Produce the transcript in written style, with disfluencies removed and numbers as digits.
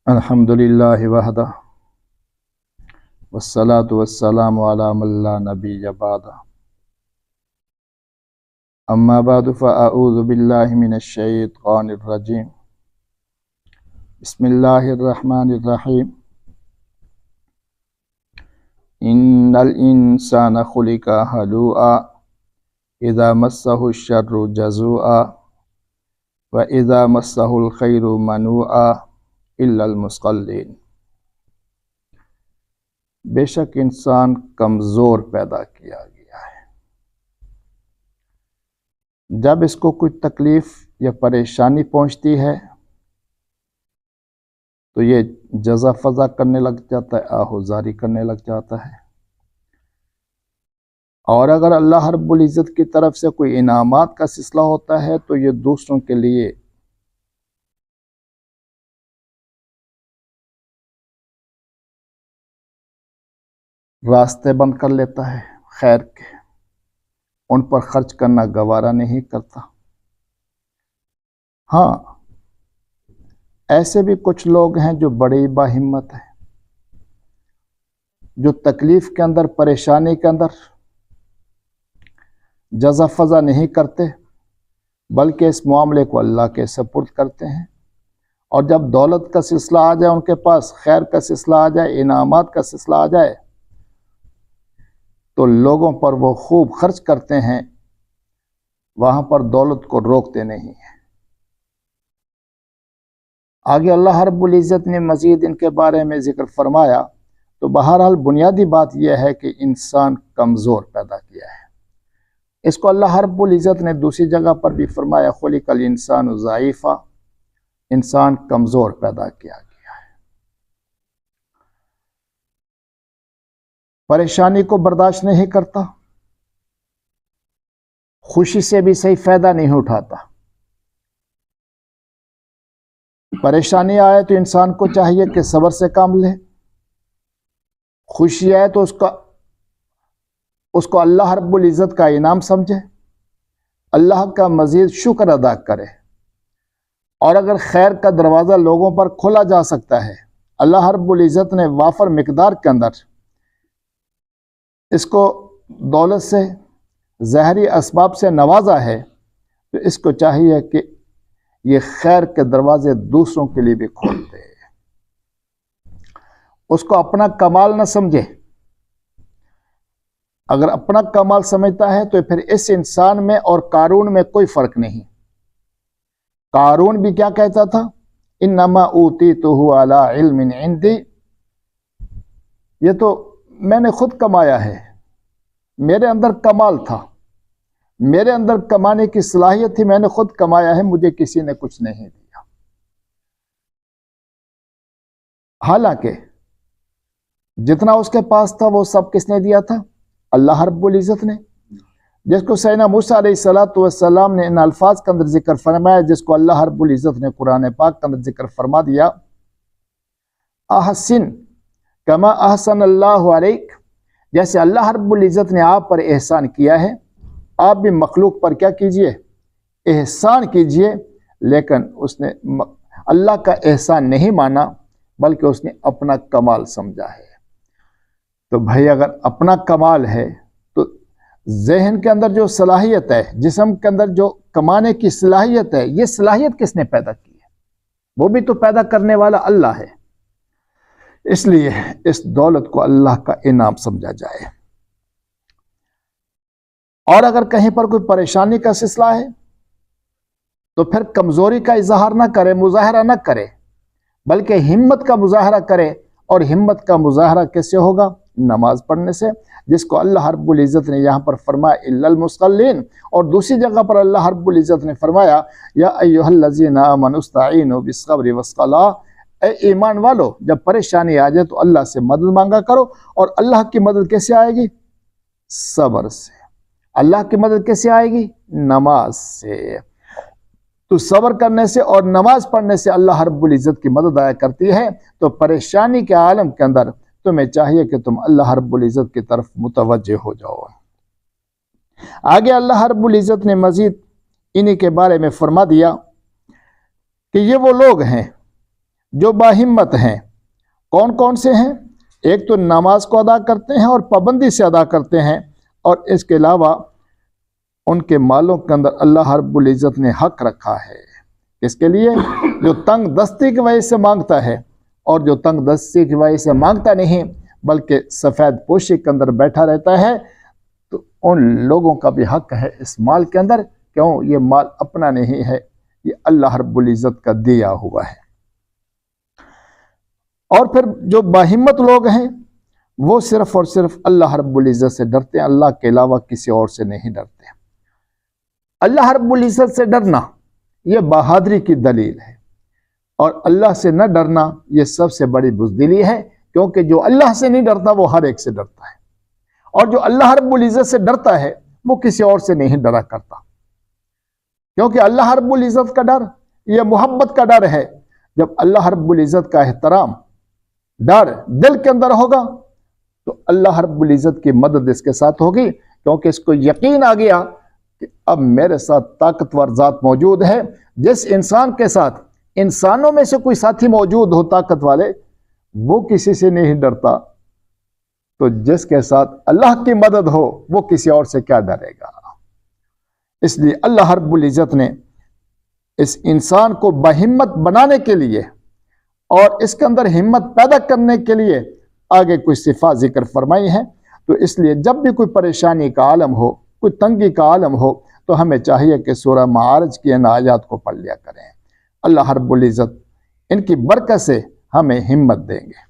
الحمدللہ وحدہ والصلاة والسلام علی من لا نبی بعدہ اما بعد فاعوذ باللہ من الشیطان الرجیم بسم اللہ الرحمن الرحیم ان الانسان خلق ہلوعا اذا مسہ الشر جزوعا واذا مسہ الخیر منوعا الا المصلین۔ بے شک انسان کمزور پیدا کیا گیا ہے۔ جب اس کو کوئی تکلیف یا پریشانی پہنچتی ہے تو یہ جزا فضا کرنے لگ جاتا ہے، آہوزاری کرنے لگ جاتا ہے، اور اگر اللہ رب العزت کی طرف سے کوئی انعامات کا سلسلہ ہوتا ہے تو یہ دوسروں کے لیے راستے بند کر لیتا ہے خیر کے، ان پر خرچ کرنا گوارا نہیں کرتا۔ ہاں، ایسے بھی کچھ لوگ ہیں جو بڑی باہمت ہیں، جو تکلیف کے اندر، پریشانی کے اندر جزا فضا نہیں کرتے بلکہ اس معاملے کو اللہ کے سپرد کرتے ہیں، اور جب دولت کا سلسلہ آ جائے، ان کے پاس خیر کا سلسلہ آ جائے، انعامات کا سلسلہ آ جائے تو لوگوں پر وہ خوب خرچ کرتے ہیں، وہاں پر دولت کو روکتے نہیں ہیں۔ آگے اللہ رب العزت نے مزید ان کے بارے میں ذکر فرمایا، تو بہرحال بنیادی بات یہ ہے کہ انسان کمزور پیدا کیا ہے۔ اس کو اللہ رب العزت نے دوسری جگہ پر بھی فرمایا، خلق الانسان ضعیفا، انسان کمزور پیدا کیا گیا ہے۔ پریشانی کو برداشت نہیں کرتا، خوشی سے بھی صحیح فائدہ نہیں اٹھاتا۔ پریشانی آئے تو انسان کو چاہیے کہ صبر سے کام لے، خوشی آئے تو اس کو اللہ رب العزت کا انعام سمجھے، اللہ کا مزید شکر ادا کرے، اور اگر خیر کا دروازہ لوگوں پر کھولا جا سکتا ہے، اللہ رب العزت نے وافر مقدار کے اندر اس کو دولت سے، ظاہری اسباب سے نوازا ہے، تو اس کو چاہیے کہ یہ خیر کے دروازے دوسروں کے لیے بھی کھول دے، اس کو اپنا کمال نہ سمجھے۔ اگر اپنا کمال سمجھتا ہے تو پھر اس انسان میں اور قارون میں کوئی فرق نہیں۔ قارون بھی کیا کہتا تھا؟ انما اوتیتہ علی علم عندی، یہ تو میں نے خود کمایا ہے، میرے اندر کمال تھا، میرے اندر کمانے کی صلاحیت تھی، میں نے خود کمایا ہے، مجھے کسی نے کچھ نہیں دیا۔ حالانکہ جتنا اس کے پاس تھا وہ سب کس نے دیا تھا؟ اللہ رب العزت نے، جس کو سیدنا موسیٰ علیہ السلام نے ان الفاظ کے اندر ذکر فرمایا، جس کو اللہ رب العزت نے قرآن پاک کے اندر ذکر فرما دیا، احسن کما احسن اللہ علیک، جیسے اللہ رب العزت نے آپ پر احسان کیا ہے، آپ بھی مخلوق پر کیا کیجئے؟ احسان کیجئے۔ لیکن اس نے اللہ کا احسان نہیں مانا بلکہ اس نے اپنا کمال سمجھا ہے۔ تو بھائی اگر اپنا کمال ہے تو ذہن کے اندر جو صلاحیت ہے، جسم کے اندر جو کمانے کی صلاحیت ہے، یہ صلاحیت کس نے پیدا کی ہے؟ وہ بھی تو پیدا کرنے والا اللہ ہے۔ اس لیے اس دولت کو اللہ کا انعام سمجھا جائے، اور اگر کہیں پر کوئی پریشانی کا سلسلہ ہے تو پھر کمزوری کا اظہار نہ کرے، مظاہرہ نہ کرے، بلکہ ہمت کا مظاہرہ کرے، اور ہمت کا مظاہرہ کیسے ہوگا؟ نماز پڑھنے سے، جس کو اللہ رب العزت نے یہاں پر فرمایا الا المصلین، اور دوسری جگہ پر اللہ رب العزت نے فرمایا یا ایھا الذین آمنوا استعینوا بالصبر والصلاۃ، اے ایمان والو جب پریشانی آ جائے تو اللہ سے مدد مانگا کرو، اور اللہ کی مدد کیسے آئے گی؟ صبر سے۔ اللہ کی مدد کیسے آئے گی؟ نماز سے۔ تو صبر کرنے سے اور نماز پڑھنے سے اللہ رب العزت کی مدد آیا کرتی ہے۔ تو پریشانی کے عالم کے اندر تمہیں چاہیے کہ تم اللہ رب العزت کی طرف متوجہ ہو جاؤ۔ آگے اللہ رب العزت نے مزید انہی کے بارے میں فرما دیا کہ یہ وہ لوگ ہیں جو باہمت ہیں کون کون سے ہیں؟ ایک تو نماز کو ادا کرتے ہیں اور پابندی سے ادا کرتے ہیں، اور اس کے علاوہ ان کے مالوں کے اندر اللہ رب العزت نے حق رکھا ہے اس کے لیے جو تنگ دستی کی وجہ سے مانگتا ہے، اور جو تنگ دستی کی وجہ سے مانگتا نہیں بلکہ سفید پوشی کے اندر بیٹھا رہتا ہے، تو ان لوگوں کا بھی حق ہے اس مال کے اندر، کیوں؟ یہ مال اپنا نہیں ہے، یہ اللہ رب العزت کا دیا ہوا ہے۔ اور پھر جو باہمت لوگ ہیں وہ صرف اور صرف اللہ رب العزت سے ڈرتے ہیں، اللہ کے علاوہ کسی اور سے نہیں ڈرتے۔ اللہ رب العزت سے ڈرنا یہ بہادری کی دلیل ہے، اور اللہ سے نہ ڈرنا یہ سب سے بڑی بزدلی ہے، کیونکہ جو اللہ سے نہیں ڈرتا وہ ہر ایک سے ڈرتا ہے، اور جو اللہ رب العزت سے ڈرتا ہے وہ کسی اور سے نہیں ڈرا کرتا، کیونکہ اللہ رب العزت کا ڈر یہ محبت کا ڈر ہے۔ جب اللہ رب العزت کا احترام ڈر دل کے اندر ہوگا تو اللہ رب العزت کی مدد اس کے ساتھ ہوگی، کیونکہ اس کو یقین آ گیا کہ اب میرے ساتھ طاقتور ذات موجود ہے۔ جس انسان کے ساتھ انسانوں میں سے کوئی ساتھی موجود ہو طاقت والے، وہ کسی سے نہیں ڈرتا، تو جس کے ساتھ اللہ کی مدد ہو وہ کسی اور سے کیا ڈرے گا؟ اس لیے اللہ رب العزت نے اس انسان کو بہمت بنانے کے لیے اور اس کے اندر ہمت پیدا کرنے کے لیے آگے کوئی صفات ذکر فرمائی ہیں۔ تو اس لیے جب بھی کوئی پریشانی کا عالم ہو، کوئی تنگی کا عالم ہو، تو ہمیں چاہیے کہ سورہ معارج کی ان آیات کو پڑھ لیا کریں۔ اللہ رب العزت ان کی برکت سے ہمیں ہمت دیں گے۔